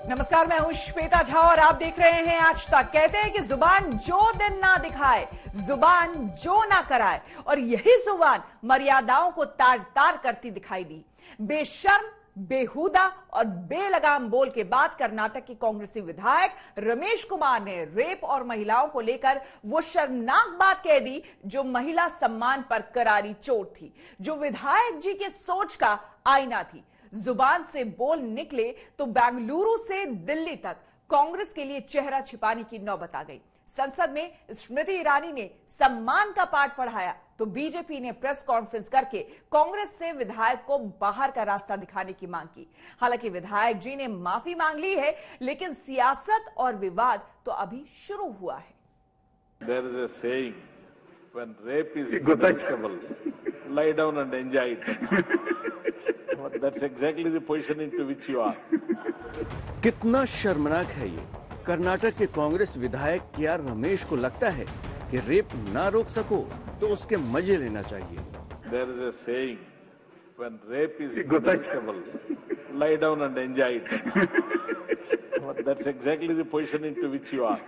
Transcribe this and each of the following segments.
नमस्कार, मैं हूं श्वेता झा और आप देख रहे हैं आज तक। कहते हैं कि जुबान जो दिन ना दिखाए, जुबान जो ना कराए, और यही जुबान मर्यादाओं को तार तार करती दिखाई दी। बेशर्म, बेहुदा और बेलगाम बोल के बाद कर्नाटक की कांग्रेसी विधायक रमेश कुमार ने रेप और महिलाओं को लेकर वो शर्मनाक बात कह दी जो महिला सम्मान पर करारी चोट थी, जो विधायक जी के सोच का आईना थी। जुबान से बोल निकले तो बेंगलुरु से दिल्ली तक कांग्रेस के लिए चेहरा छिपाने की नौबत आ गई। संसद में स्मृति ईरानी ने सम्मान का पाठ पढ़ाया तो बीजेपी ने प्रेस कॉन्फ्रेंस करके कांग्रेस से विधायक को बाहर का रास्ता दिखाने की मांग की। हालांकि विधायक जी ने माफी मांग ली है, लेकिन सियासत और विवाद तो अभी शुरू हुआ है। There is a saying, when rape is inevitable, lie down and enjoy it. That's exactly the position into which you are. कितना शर्मनाक है ये। कर्नाटक के कांग्रेस विधायक के रमेश को लगता है कि रेप ना रोक सको तो उसके मजे लेना चाहिए। There is a saying, when rape is inevitable, lie down and enjoy it. That's exactly the position into which you are.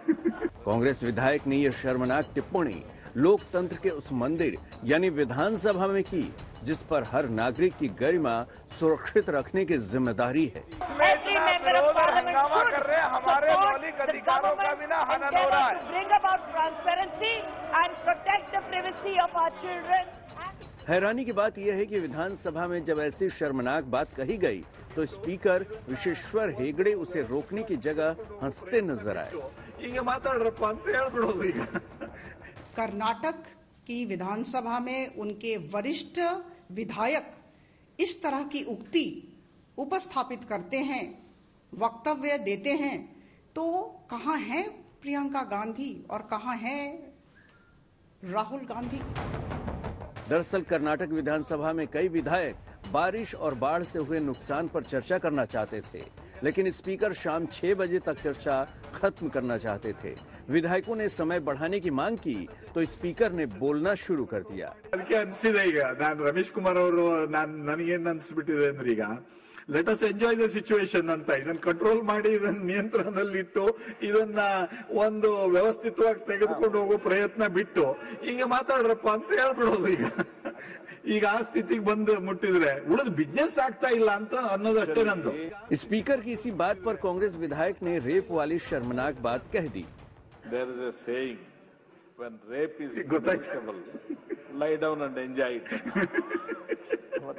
Congress विधायक ने यह शर्मनाक टिप्पणी लोकतंत्र के उस मंदिर यानी विधानसभा में की जिस पर हर नागरिक की गरिमा सुरक्षित रखने की जिम्मेदारी है। हंगामा कर रहे हैं, हमारे मौलिक अधिकारों का बिना हनन हो रहा है। हैरानी की बात यह है कि विधानसभा में जब ऐसी शर्मनाक बात कही गई तो स्पीकर विशेश्वर हेगड़े उसे रोकने की जगह हंसते नजर आए। कर्नाटक की विधानसभा में उनके वरिष्ठ विधायक इस तरह की उक्ति उपस्थापित करते हैं, वक्तव्य देते हैं, तो कहां है प्रियंका गांधी और कहां है राहुल गांधी? दरअसल कर्नाटक विधानसभा में कई विधायक बारिश और बाढ़ से हुए नुकसान पर चर्चा करना चाहते थे, लेकिन स्पीकर शाम 6 बजे तक चर्चा खत्म करना चाहते थे। विधायकों ने समय बढ़ाने की मांग की तो स्पीकर ने बोलना शुरू कर दिया। Ramesh Kumar let us enjoy the situation ಅಂತ ಇದನ್ನ ಕಂಟ್ರೋಲ್ ಮಾಡಿ ಇದನ್ನ ನಿಯಂತ್ರಣದಲ್ಲಿಟ್ಟು ಇದನ್ನ ಒಂದು ವ್ಯವಸ್ಥಿತವಾಗಿ ತೆಗೆದುಕೊಂಡು ಹೋಗೋ ಪ್ರಯತ್ನ ಬಿಟ್ಟು ಈಗ ಮಾತಾಡ್ರಪ್ಪ ಅಂತ ಹೇಳ್ಬಿಡೋದು। ಈಗ ಆ ಸ್ಥಿತಿಗೆ ಬಂದು ಮುಟ್ಟಿದ್ರೆ ಉಳಿದ ಬಿಸ್ನೆಸ್ ಆಗ್ತಾ ಇಲ್ಲ ಅಂತ ಅನ್ನೋದಷ್ಟೇ ನಂದು। स्पीकर की इसी बात पर कांग्रेस विधायक ने रेप वाली शर्मनाक बात कह दी। There is a saying, when rape is inevitable, lie down and enjoy it.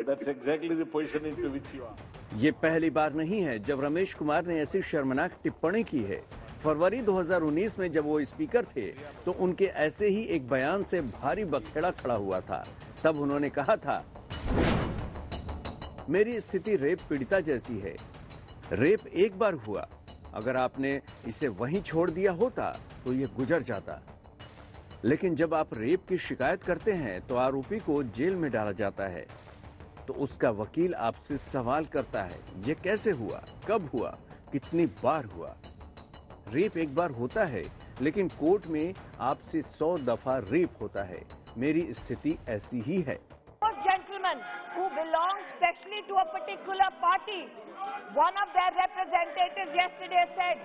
That's exactly the position into which you are. ये पहली बार नहीं है जब रमेश कुमार ने ऐसी शर्मनाक टिप्पणी की है। फरवरी 2019 में जब वो स्पीकर थे तो उनके ऐसे ही एक बयान से भारी बखेड़ा खड़ा हुआ था। तब उन्होंने कहा था, मेरी स्थिति रेप पीड़िता जैसी है। रेप एक बार हुआ, अगर आपने इसे वहीं छोड़ दिया होता तो ये गुजर जाता, लेकिन जब आप रेप की शिकायत करते हैं तो आरोपी को जेल में डाला जाता है, तो उसका वकील आपसे सवाल करता है ये कैसे हुआ, कब हुआ, कितनी बार हुआ। रेप एक बार होता है, लेकिन कोर्ट में आपसे 100 दफा रेप होता है। मेरी स्थिति ऐसी ही है। Gentlemen who belong specially to a particular party, one of their representatives yesterday said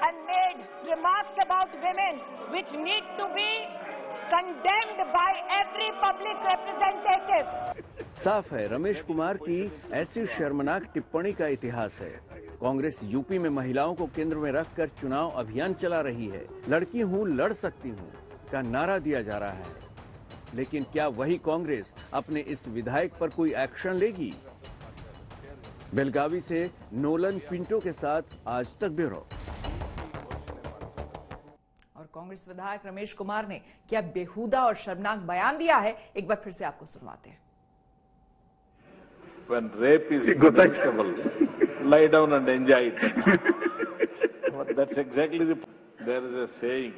and made remarks about women which need to be condemned by every public representative. साफ है रमेश कुमार की ऐसी शर्मनाक टिप्पणी का इतिहास है। कांग्रेस यूपी में महिलाओं को केंद्र में रखकर चुनाव अभियान चला रही है। लड़की हूं, लड़ सकती हूं का नारा दिया जा रहा है, लेकिन क्या वही कांग्रेस अपने इस विधायक पर कोई एक्शन लेगी? बेलगावी से नोलन पिंटो के साथ आज तक ब्यूरो। और कांग्रेस विधायक रमेश कुमार ने क्या बेहुदा और शर्मनाक बयान दिया है, एक बार फिर से आपको सुनवाते हैं। When rape is inevitable, lie down and enjoy it. That's exactly the. There is a saying,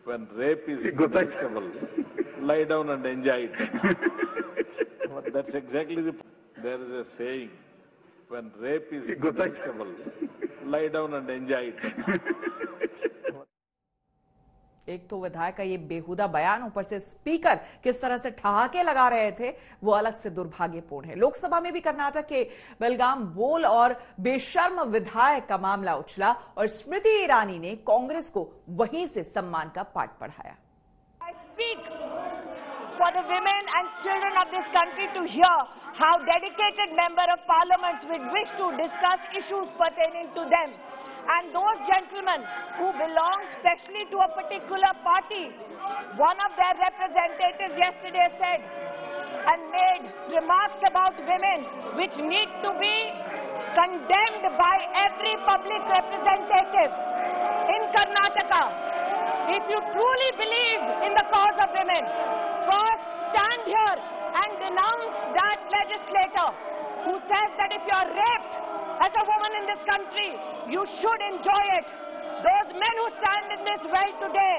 when rape is inevitable, lie down and enjoy it. That's exactly the. There is a saying, when rape is inevitable, lie down and enjoy it. एक तो विधायक का ये बेहुदा बयान, ऊपर से speaker किस तरह से ठहाके लगा रहे थे, वो अलग से दुर्भाग्यपूर्ण है। लोकसभा में भी कर्नाटक के बेलगाम बोल और बेशर्म विधायक का मामला उछला और स्मृति ईरानी ने कांग्रेस को वहीं से सम्मान का पाठ पढ़ाया। For the women and children of this country to hear how dedicated member of parliament would wish to discuss issues pertaining to them. And those gentlemen who belong specially to a particular party, one of their representatives yesterday said and made remarks about women which need to be condemned by every public representative in Karnataka. If you truly believe in the cause of women, first stand here and denounce that legislator who says that if you are raped as a woman in this country, you should enjoy it. Those men who stand in this well today,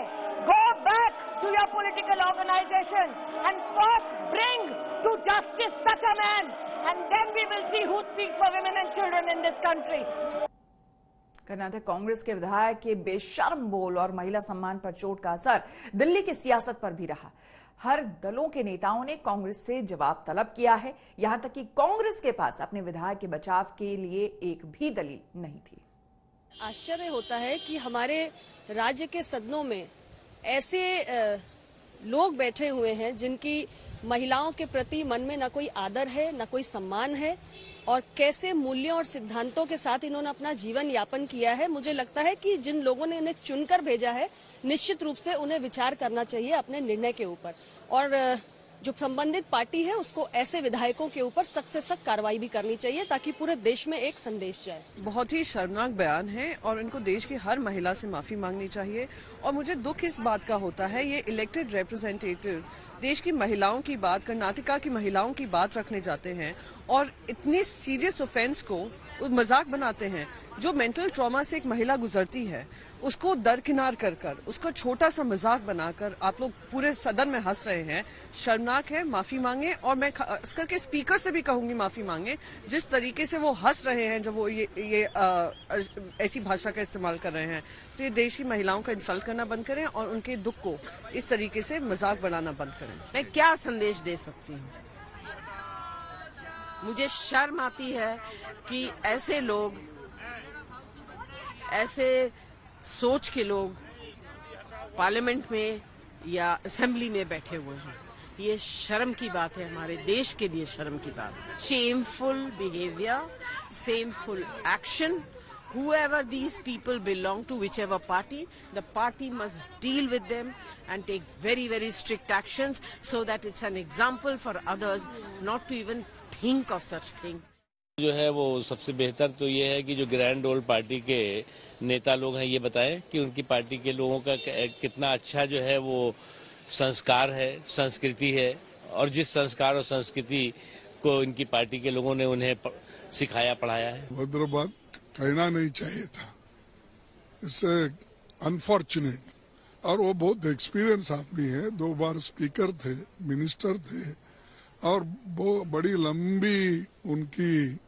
go back to your political organization and first bring to justice such a man, and then we will see who speaks for women and children in this country. Karnataka Congress के विधायक के बेशर्म बोल और महिला सम्मान पर चोट का असर दिल्ली की सियासत पर भी रहा। हर दलों के नेताओं ने कांग्रेस से जवाब तलब किया है, यहां तक कि कांग्रेस के पास अपने विधायक के बचाव के लिए एक भी दलील नहीं थी। आश्चर्य होता है कि हमारे राज्य के सदनों में ऐसे लोग बैठे हुए हैं जिनकी महिलाओं के प्रति मन में न कोई आदर है, न कोई सम्मान है, और कैसे मूल्यों और सिद्धांतों के साथ इन्होंने अपना जीवन यापन किया है। मुझे लगता है कि जिन लोगों ने इन्हें चुनकर भेजा है, निश्चित रूप से उन्हें विचार करना चाहिए अपने निर्णय के ऊपर, और जो संबंधित पार्टी है उसको ऐसे विधायकों के ऊपर सख्त से सख्त कार्रवाई भी करनी चाहिए ताकि पूरे देश में एक संदेश जाए। बहुत ही शर्मनाक बयान है और इनको देश की हर महिला से माफी मांगनी चाहिए। और मुझे दुख इस बात का होता है, ये इलेक्टेड रिप्रेजेंटेटिव्स देश की महिलाओं की बात, कर्नाटका की महिलाओं की बात रखने जाते हैं और इतनी सीरियस ऑफेंस को मजाक बनाते हैं। जो मेंटल ट्रॉमा से एक महिला गुजरती है उसको दरकिनार कर कर उसका छोटा सा मजाक बनाकर आप लोग पूरे सदन में हंस रहे हैं, शर्मनाक है। माफी मांगे, और मैं खास करके स्पीकर से भी कहूंगी माफी मांगे। जिस तरीके से वो हंस रहे हैं जब वो ये ऐसी भाषा का इस्तेमाल कर रहे हैं, तो ये देश की महिलाओं का इंसल्ट करना बंद करें और उनके दुख को इस तरीके से मजाक बनाना बंद करें। मैं क्या संदेश दे सकती हूँ? मुझे शर्म आती है कि ऐसे लोग, ऐसे सोच के लोग पार्लियामेंट में या असेंबली में बैठे हुए हैं। ये शर्म की बात है, हमारे देश के लिए शर्म की बात है। Shameful behaviour, shameful action. Whoever these people belong to, whichever party, the party must deal with them and take very, very strict actions so that it's an example for others not to even think of such things. जो है वो सबसे बेहतर तो ये है कि जो ग्रैंड ओल्ड पार्टी के नेता लोग हैं ये बताएं कि उनकी पार्टी के लोगों का कितना अच्छा जो है वो संस्कार है, संस्कृति है, और जिस संस्कार और संस्कृति को इनकी पार्टी के लोगों ने उन्हें सिखाया पढ़ाया है। भद्र बात कहना नहीं चाहिए था, इससे अनफॉर्चुनेट। और वो बहुत एक्सपीरियंस आदमी है, 2 बार स्पीकर थे, मिनिस्टर थे, और वो बड़ी लंबी उनकी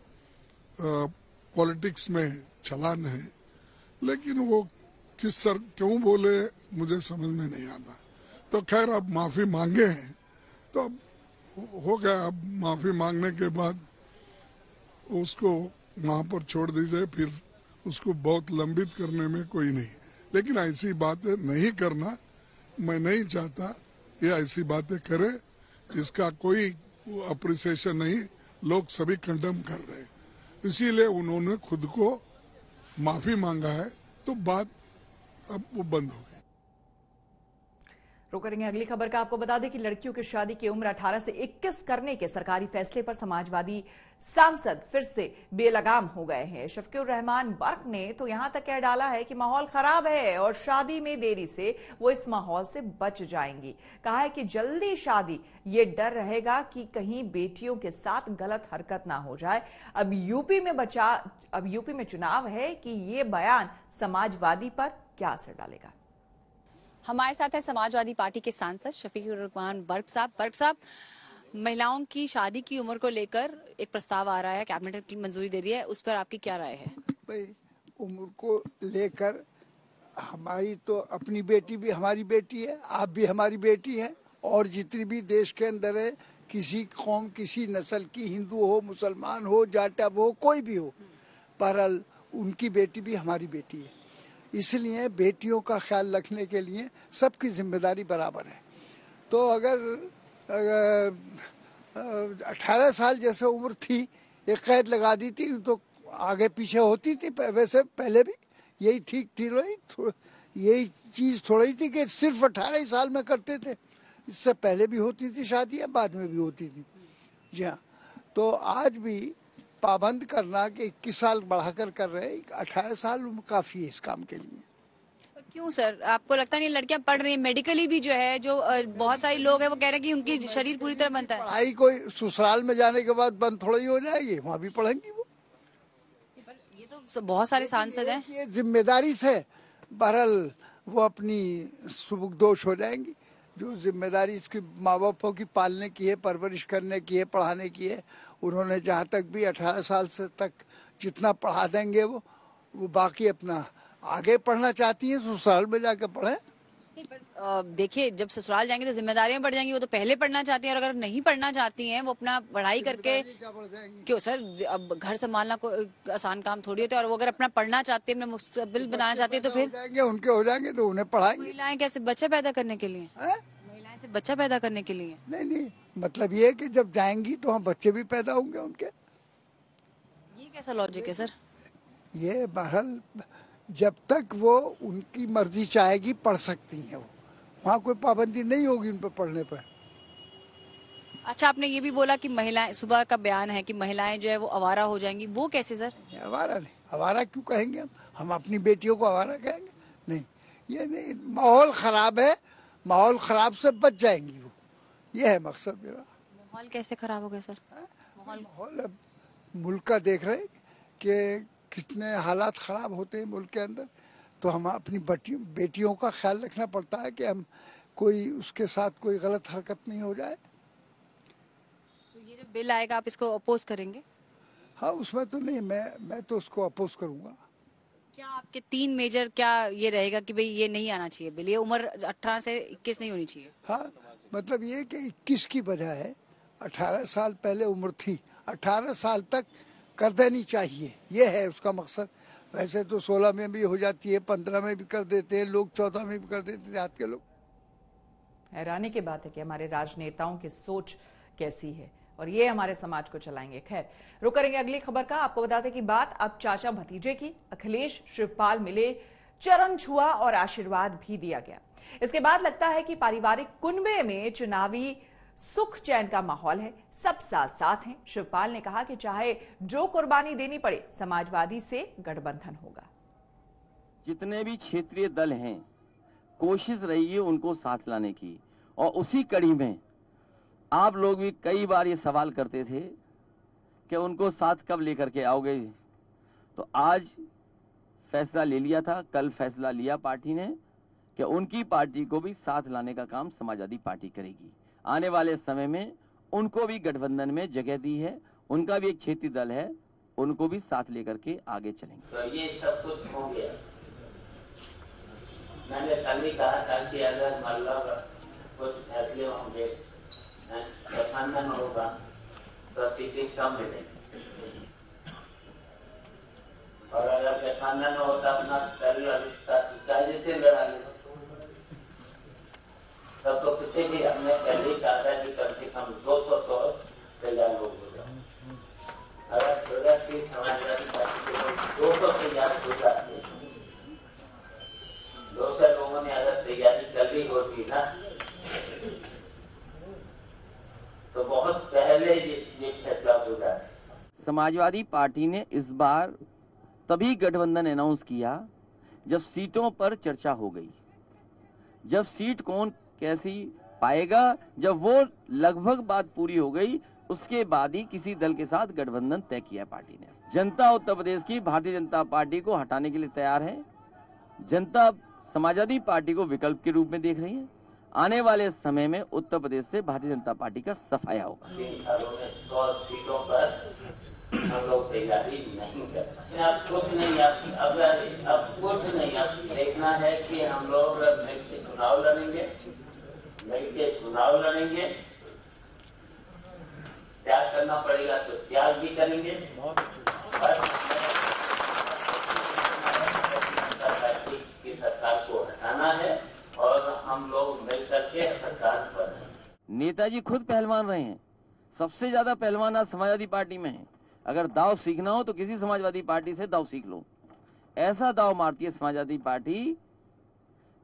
पॉलिटिक्स में छलान है। लेकिन वो क्यों बोले मुझे समझ में नहीं आता। तो खैर अब माफी मांगे हैं तो अब हो गया। अब माफी मांगने के बाद उसको वहां पर छोड़ दीजिए, फिर उसको बहुत लंबित करने में कोई नहीं। लेकिन ऐसी बातें नहीं करना, मैं नहीं चाहता ये ऐसी बातें करे, इसका कोई अप्रिसिएशन नहीं। लोग सभी कंडम कर रहे हैं, इसीलिए उन्होंने खुद को माफी मांगा है, तो बात अब वो बंद हो गई। रुक करेंगे अगली खबर का। आपको बता दें कि लड़कियों की शादी की उम्र 18 से 21 करने के सरकारी फैसले पर समाजवादी सांसद फिर से बेलगाम हो गए हैं। शफीकुर रहमान बर्क ने तो यहां तक कह डाला है कि माहौल खराब है और शादी में देरी से वो इस माहौल से बच जाएंगी। कहा है कि जल्दी शादी, ये डर रहेगा कि कहीं बेटियों के साथ गलत हरकत ना हो जाए। अब यूपी में चुनाव है कि ये बयान समाजवादी पर क्या असर डालेगा। हमारे साथ है समाजवादी पार्टी के सांसद शफीकुर रहमान बर्क साहब। महिलाओं की शादी की उम्र को लेकर एक प्रस्ताव आ रहा है, कैबिनेट की मंजूरी दे दी है, उस पर आपकी क्या राय है? भाई, उम्र को लेकर हमारी तो अपनी बेटी भी हमारी बेटी है, आप भी हमारी बेटी हैं, और जितनी भी देश के अंदर है, किसी कौम किसी नस्ल की, हिंदू हो मुसलमान हो जाटव हो कोई भी हो, बहरहाल उनकी बेटी भी हमारी बेटी है। इसलिए बेटियों का ख्याल रखने के लिए सबकी जिम्मेदारी बराबर है। तो अगर 18 साल जैसे उम्र थी, एक कैद लगा दी थी तो आगे पीछे होती थी, वैसे पहले भी यही यही चीज थोड़ी थी कि सिर्फ 18 साल में करते थे, इससे पहले भी होती थी शादियां, बाद में भी होती थी। जी हाँ, तो आज भी पाबंद करना कि 21 साल बढ़ाकर कर रहे हैं, 18 साल उम्र काफी है इस काम के लिए। क्यों सर, आपको लगता नहीं लड़कियां पढ़ रही हैं? मेडिकली भी जो है, जो बहुत सारे लोग हैं वो कह रहे हैं कि उनकी शरीर पूरी तरह बनता है। पढ़ाई कोई ससुराल में जाने के बाद बंद थोड़ा ही हो जाएगी, वहाँ भी पढ़ेंगी वो। ये तो बहुत सारे सांसद हैं, ये जिम्मेदारी से बहरहाल वो अपनी सुबुकदोश हो जाएंगी। जो जिम्मेदारी इसकी माँ बापों की पालने की है, परवरिश करने की है, पढ़ाने की है, उन्होंने जहाँ तक भी 18 साल से तक जितना पढ़ा देंगे वो बाकी अपना आगे पढ़ना चाहती है ससुराल में जाकर पढ़े। देखिए जब ससुराल जाएंगे तो जिम्मेदारियां बढ़ जाएंगी, वो तो पहले पढ़ना चाहती हैं, और अगर नहीं पढ़ना चाहती हैं वो अपना पढ़ाई करके, क्यों सर, अब घर संभालना कोई आसान काम थोड़ी होता है, और वो अगर अपना पढ़ना चाहती है, अपना मुस्तकबिल बनाना चाहती है तो फिर उनके हो जाएंगे तो उन्हें पढ़ाएंगे। महिलाएं कैसे बच्चा पैदा करने के लिए, महिलाएं सिर्फ बच्चा पैदा करने के लिए नहीं, मतलब ये है कि जब जाएंगी तो हम बच्चे भी पैदा होंगे उनके। ये कैसा लॉजिक है सर? ये बहरहाल जब तक वो उनकी मर्जी चाहेगी पढ़ सकती हैं, वो वहाँ कोई पाबंदी नहीं होगी उन पर पढ़ने पर। अच्छा, आपने ये भी बोला कि महिलाएं, सुबह का बयान है कि महिलाएं जो है वो आवारा हो जाएंगी, वो कैसे सर? आवारा नहीं, आवारा क्यों कहेंगे हम अपनी बेटियों को आवारा कहेंगे? नहीं, ये नहीं, माहौल खराब है, माहौल खराब से बच जाएंगी वो, ये है मकसद मेरा। माहौल कैसे खराब हो गया सर? माहौल अब मुल्क का देख रहे कि कितने हालात खराब होते हैं मुल्क के अंदर, तो हम अपनी बेटियों का ख्याल रखना पड़ता है कि हम कोई उसके साथ कोई गलत हरकत नहीं हो जाए। तो ये जो बिल आएगा आप इसको अपोज करेंगे? हाँ, उसमें तो नहीं, मैं तो उसको अपोज करूंगा। क्या आपके 3 मेजर क्या ये रहेगा कि भाई ये नहीं आना चाहिए बिल, ये उम्र 18 से 21 नहीं होनी चाहिए? हाँ, मतलब ये कि 21 की वजह है, 18 साल पहले उम्र थी, 18 साल तक कर देनी चाहिए, ये है उसका मकसद। वैसे तो 16 में भी हो जाती है, 15 में भी कर देते हैं लोग, 14 में भी कर देते हैं हाथ के लोग। हैरानी की बात है कि हमारे राजनेताओं की सोच कैसी है, और ये हमारे समाज को चलाएंगे। खैर, रुक करेंगे अगली खबर का। आपको बता दें कि बात अब चाचा भतीजे की। अखिलेश शिवपाल मिले, चरण छुआ और आशीर्वाद भी दिया गया। इसके बाद लगता है कि पारिवारिक कुनबे में चुनावी सुख चैन का माहौल है, सब साथ साथ हैं। शिवपाल ने कहा कि चाहे जो कुर्बानी देनी पड़े, समाजवादी से गठबंधन होगा। जितने भी क्षेत्रीय दल हैं, कोशिश रही है उनको साथ लाने की, और उसी कड़ी में आप लोग भी कई बार ये सवाल करते थे कि उनको साथ कब लेकर के आओगे। तो आज फैसला ले लिया था, कल फैसला लिया पार्टी ने कि उनकी पार्टी को भी साथ लाने का काम समाजवादी पार्टी करेगी। आने वाले समय में उनको भी गठबंधन में जगह दी है, उनका भी एक क्षेत्रीय दल है, उनको भी साथ लेकर के आगे चलेंगे। तो ये सब कुछ हो गया। मैंने कल ही कहा था कि अगर मतलब कुछ फैसले होंगे, गठबंधन होगा, तो सीटें कम मिलेंगी, और अगर गठबंधन होता अपना लड़ा ले, तब तो कितने भी हमने पहले ही कहा था कि कम से कम 200 तो तैयार लोग हो जाओ। अगर प्रगतिशील समाजवादी पार्टी के लोग 200 तैयार हो जाते, 200 लोगों ने अगर तैयारी कर ली होती ना, तो बहुत पहले ये फैसला हो जाता। समाजवादी पार्टी ने इस बार तभी गठबंधन अनाउंस किया जब सीटों पर चर्चा हो गई, जब सीट कौन कैसी पाएगा, जब वो लगभग बात पूरी हो गई, उसके बाद ही किसी दल के साथ गठबंधन तय किया पार्टी ने। जनता उत्तर प्रदेश की भारतीय जनता पार्टी को हटाने के लिए तैयार है। जनता समाजवादी पार्टी को विकल्प के रूप में देख रही है। आने वाले समय में उत्तर प्रदेश से भारतीय जनता पार्टी का सफाया होगा। 3 सालों में 100 सीटों पर हम लोग तैयारी नहीं कर पाए। अब कुछ नहीं, अब कुछ नहीं, अब देखना है कि हम लोग मिलकर चुनाव लड़ेंगे, त्याग करना पड़ेगा तो त्याग भी करेंगे। की सरकार को हटाना है और हम लोग मिलकर के सरकार बनाएंगे। नेताजी खुद पहलवान रहे हैं, सबसे ज्यादा पहलवान आज समाजवादी पार्टी में है। अगर दाव सीखना हो तो किसी समाजवादी पार्टी से दाव सीख लो। ऐसा दाव मारती है समाजवादी पार्टी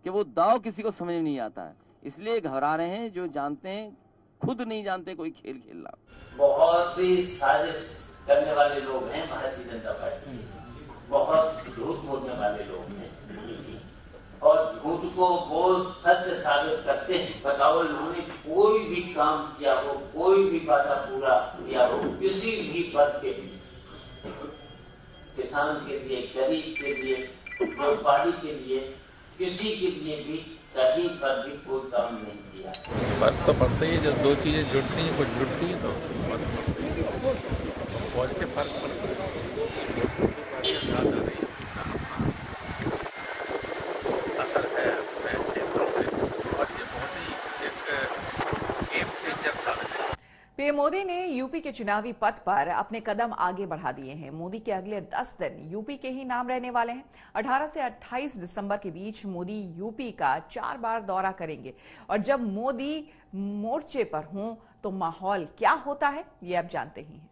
कि वो दाव किसी को समझ नहीं आता है, इसलिए घबरा रहे हैं जो जानते हैं, खुद नहीं जानते कोई खेल खेलना। बहुत ही साजिश करने वाले लोग हैं भारतीय जनता पार्टी, बहुत झूठ बोलने वाले लोग हैं और झूठ को वो सच साबित करते हैं। बताओ, उन्होंने कोई भी काम किया हो, कोई भी वादा पूरा किया हो, किसी भी वर्ग के लिए, किसान के लिए, गरीब के लिए, व्यापारी के लिए, किसी के लिए भी कहीं पर भी कोई काम नहीं किया। फर्क तो पड़ता ही है, जब दो चीजें जुड़ती हैं, कुछ जुड़ती हैं तो पॉजिटिव फर्क पड़ता है। असर है क्षेत्रों में और ये बहुत ही एक गेम चेंजर साबित है। पीएम मोदी ने यूपी के चुनावी पथ पर अपने कदम आगे बढ़ा दिए हैं। मोदी के अगले 10 दिन यूपी के ही नाम रहने वाले हैं। 18 से 28 दिसंबर के बीच मोदी यूपी का 4 बार दौरा करेंगे और जब मोदी मोर्चे पर हों तो माहौल क्या होता है, ये आप जानते ही हैं।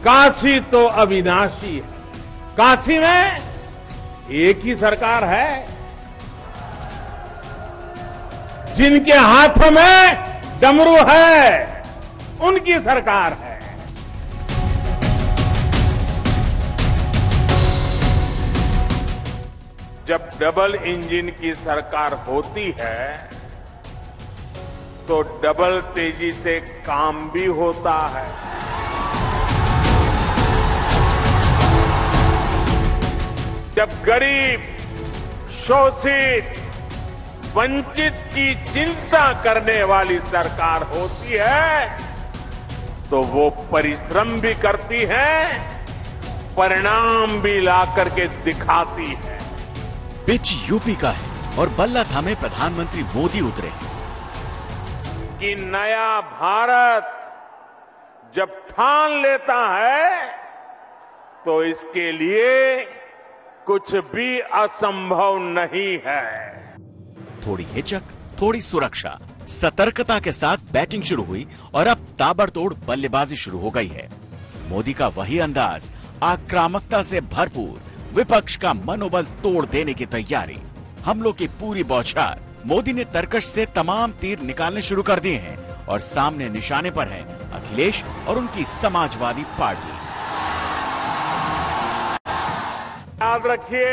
काशी तो अविनाशी है, काशी में एक ही सरकार है। जिनके हाथ में डमरू है उनकी सरकार है। जब डबल इंजन की सरकार होती है तो डबल तेजी से काम भी होता है। जब गरीब, शोषित, वंचित की चिंता करने वाली सरकार होती है तो वो परिश्रम भी करती है, परिणाम भी ला करके दिखाती है। पिच यूपी का है और बल्ला थामे प्रधानमंत्री मोदी उतरे कि नया भारत जब ठान लेता है तो इसके लिए कुछ भी असंभव नहीं है। थोड़ी हिचक, थोड़ी सुरक्षा, सतर्कता के साथ बैटिंग शुरू हुई और अब ताबड़तोड़ बल्लेबाजी शुरू हो गई है। मोदी का वही अंदाज, आक्रामकता से भरपूर, विपक्ष का मनोबल तोड़ देने की तैयारी, हमलों की पूरी बौछार। मोदी ने तरकश से तमाम तीर निकालने शुरू कर दिए हैं और सामने निशाने पर है अखिलेश और उनकी समाजवादी पार्टी। याद रखिए,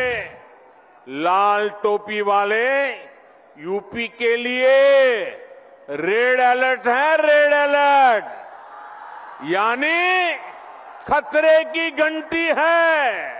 लाल टोपी वाले यूपी के लिए रेड अलर्ट है, रेड अलर्ट, यानी खतरे की घंटी है।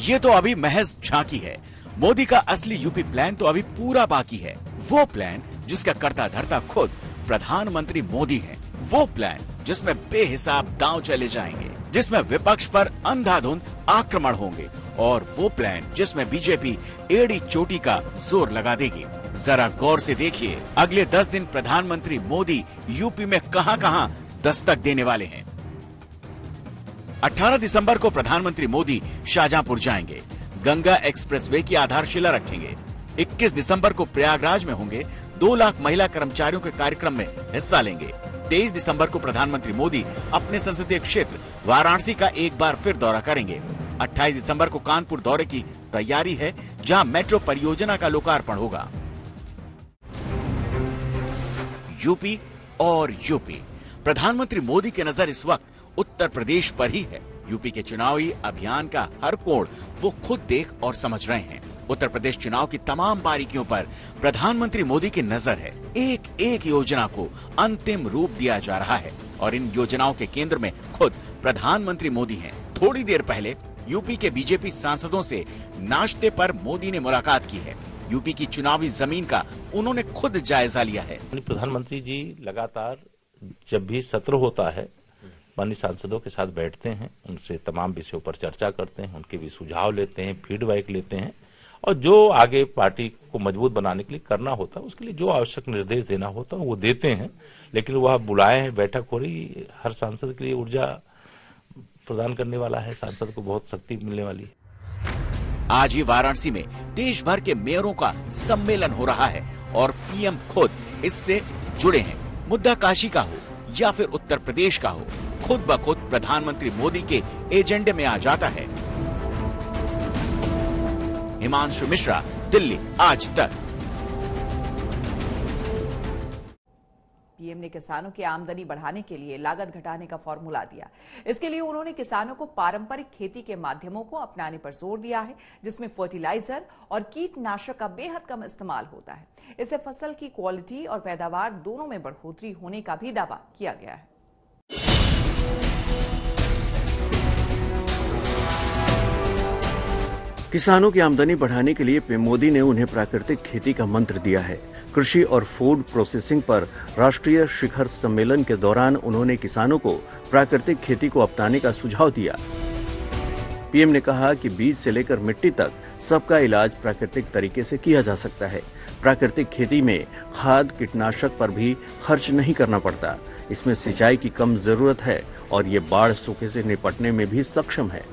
ये तो अभी महज झांकी है। मोदी का असली यूपी प्लान तो अभी पूरा बाकी है। वो प्लान जिसका करता धरता खुद प्रधानमंत्री मोदी हैं। वो प्लान जिसमें बेहिसाब दांव चले जाएंगे, जिसमें विपक्ष पर अंधाधुंध आक्रमण होंगे और वो प्लान जिसमें बीजेपी एड़ी चोटी का जोर लगा देगी। जरा गौर से देखिए, अगले 10 दिन प्रधानमंत्री मोदी यूपी में कहां-कहां दस्तक देने वाले हैं। 18 दिसंबर को प्रधानमंत्री मोदी शाहजहांपुर जाएंगे, गंगा एक्सप्रेसवे की आधारशिला रखेंगे। 21 दिसंबर को प्रयागराज में होंगे, 2 लाख महिला कर्मचारियों के कार्यक्रम में हिस्सा लेंगे। 23 दिसंबर को प्रधानमंत्री मोदी अपने संसदीय क्षेत्र वाराणसी का एक बार फिर दौरा करेंगे। 28 दिसंबर को कानपुर दौरे की तैयारी है, जहां मेट्रो परियोजना का लोकार्पण होगा। यूपी और यूपी, प्रधानमंत्री मोदी की नजर इस वक्त उत्तर प्रदेश पर ही है। यूपी के चुनावी अभियान का हर कोण वो खुद देख और समझ रहे हैं। उत्तर प्रदेश चुनाव की तमाम बारीकियों पर प्रधानमंत्री मोदी की नजर है। एक एक योजना को अंतिम रूप दिया जा रहा है और इन योजनाओं के केंद्र में खुद प्रधानमंत्री मोदी हैं। थोड़ी देर पहले यूपी के बीजेपी सांसदों से नाश्ते पर मोदी ने मुलाकात की है। यूपी की चुनावी जमीन का उन्होंने खुद जायजा लिया है। प्रधानमंत्री जी लगातार जब भी सत्र होता है माननीय सांसदों के साथ बैठते हैं, उनसे तमाम विषयों पर चर्चा करते हैं, उनके भी सुझाव लेते हैं, फीडबैक लेते हैं और जो आगे पार्टी को मजबूत बनाने के लिए करना होता है उसके लिए जो आवश्यक निर्देश देना होता है वो देते हैं। लेकिन वह बुलाए हैं, बैठक हो रही, हर सांसद के लिए ऊर्जा प्रदान करने वाला है, सांसद को बहुत शक्ति मिलने वाली है। आज ही वाराणसी में देश भर के मेयरों का सम्मेलन हो रहा है और पीएम खुद इससे जुड़े हैं। मुद्दा काशी का हो या फिर उत्तर प्रदेश का हो, खुद ब खुद प्रधानमंत्री मोदी के एजेंडे में आ जाता है। हिमांशु मिश्रा, दिल्ली, आज तक। पीएम ने किसानों की आमदनी बढ़ाने के लिए लागत घटाने का फॉर्मूला दिया। इसके लिए उन्होंने किसानों को पारंपरिक खेती के माध्यमों को अपनाने पर जोर दिया है, जिसमें फर्टिलाइजर और कीटनाशक का बेहद कम इस्तेमाल होता है। इससे फसल की क्वालिटी और पैदावार दोनों में बढ़ोतरी होने का भी दावा किया गया है। किसानों की आमदनी बढ़ाने के लिए पीएम मोदी ने उन्हें प्राकृतिक खेती का मंत्र दिया है। कृषि और फूड प्रोसेसिंग पर राष्ट्रीय शिखर सम्मेलन के दौरान उन्होंने किसानों को प्राकृतिक खेती को अपनाने का सुझाव दिया। पीएम ने कहा कि बीज से लेकर मिट्टी तक सबका इलाज प्राकृतिक तरीके से किया जा सकता है। प्राकृतिक खेती में खाद कीटनाशक पर भी खर्च नहीं करना पड़ता। इसमें सिंचाई की कम जरूरत है और ये बाढ़ सूखे से निपटने में भी सक्षम है।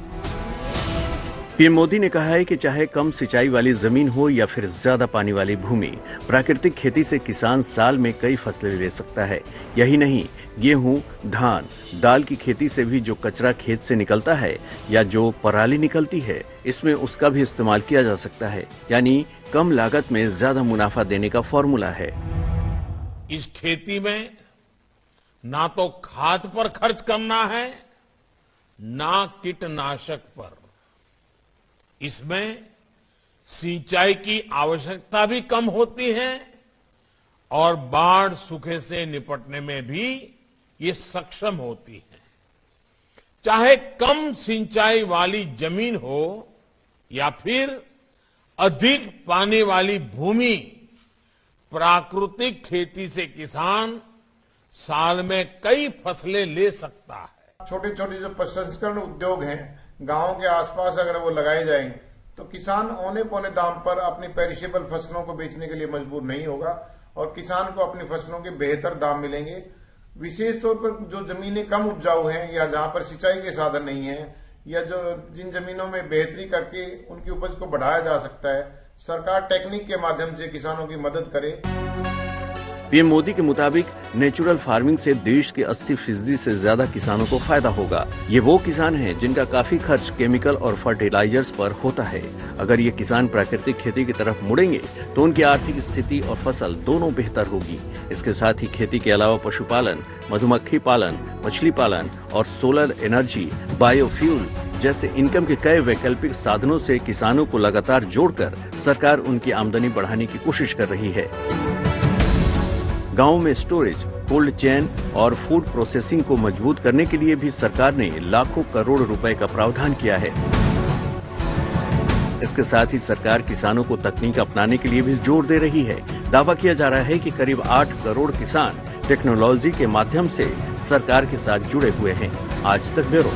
पीएम मोदी ने कहा है कि चाहे कम सिंचाई वाली जमीन हो या फिर ज्यादा पानी वाली भूमि, प्राकृतिक खेती से किसान साल में कई फसलें ले सकता है। यही नहीं, गेहूं, धान, दाल की खेती से भी जो कचरा खेत से निकलता है या जो पराली निकलती है, इसमें उसका भी इस्तेमाल किया जा सकता है। यानी कम लागत में ज्यादा मुनाफा देने का फॉर्मूला है। इस खेती में ना तो खाद पर खर्च करना है, ना कीटनाशक पर। इसमें सिंचाई की आवश्यकता भी कम होती है और बाढ़ सूखे से निपटने में भी ये सक्षम होती है। चाहे कम सिंचाई वाली जमीन हो या फिर अधिक पानी वाली भूमि, प्राकृतिक खेती से किसान साल में कई फसलें ले सकता है। छोटे छोटे जो प्रसंस्करण उद्योग हैं गांवों के आसपास अगर वो लगाए जाएं तो किसान औने पौने दाम पर अपनी पेरिशेबल फसलों को बेचने के लिए मजबूर नहीं होगा और किसान को अपनी फसलों के बेहतर दाम मिलेंगे। विशेष तौर पर जो जमीनें कम उपजाऊ हैं या जहां पर सिंचाई के साधन नहीं है या जो जिन जमीनों में बेहतरी करके उनकी उपज को बढ़ाया जा सकता है, सरकार टेक्निक के माध्यम से किसानों की मदद करे। पीएम मोदी के मुताबिक नेचुरल फार्मिंग से देश के 80% से ज्यादा किसानों को फायदा होगा। ये वो किसान हैं जिनका काफी खर्च केमिकल और फर्टिलाइजर्स पर होता है। अगर ये किसान प्राकृतिक खेती की तरफ मुड़ेंगे तो उनकी आर्थिक स्थिति और फसल दोनों बेहतर होगी। इसके साथ ही खेती के अलावा पशुपालन, मधुमक्खी पालन, मछली पालन और सोलर एनर्जी, बायोफ्यूल जैसे इनकम के कई वैकल्पिक साधनों से किसानों को लगातार जोड़कर सरकार उनकी आमदनी बढ़ाने की कोशिश कर रही है। गांवों में स्टोरेज, कोल्ड चेन और फूड प्रोसेसिंग को मजबूत करने के लिए भी सरकार ने लाखों करोड़ रुपए का प्रावधान किया है। इसके साथ ही सरकार किसानों को तकनीक अपनाने के लिए भी जोर दे रही है। दावा किया जा रहा है कि करीब 8 करोड़ किसान टेक्नोलॉजी के माध्यम से सरकार के साथ जुड़े हुए हैं। आज तक ब्यूरो।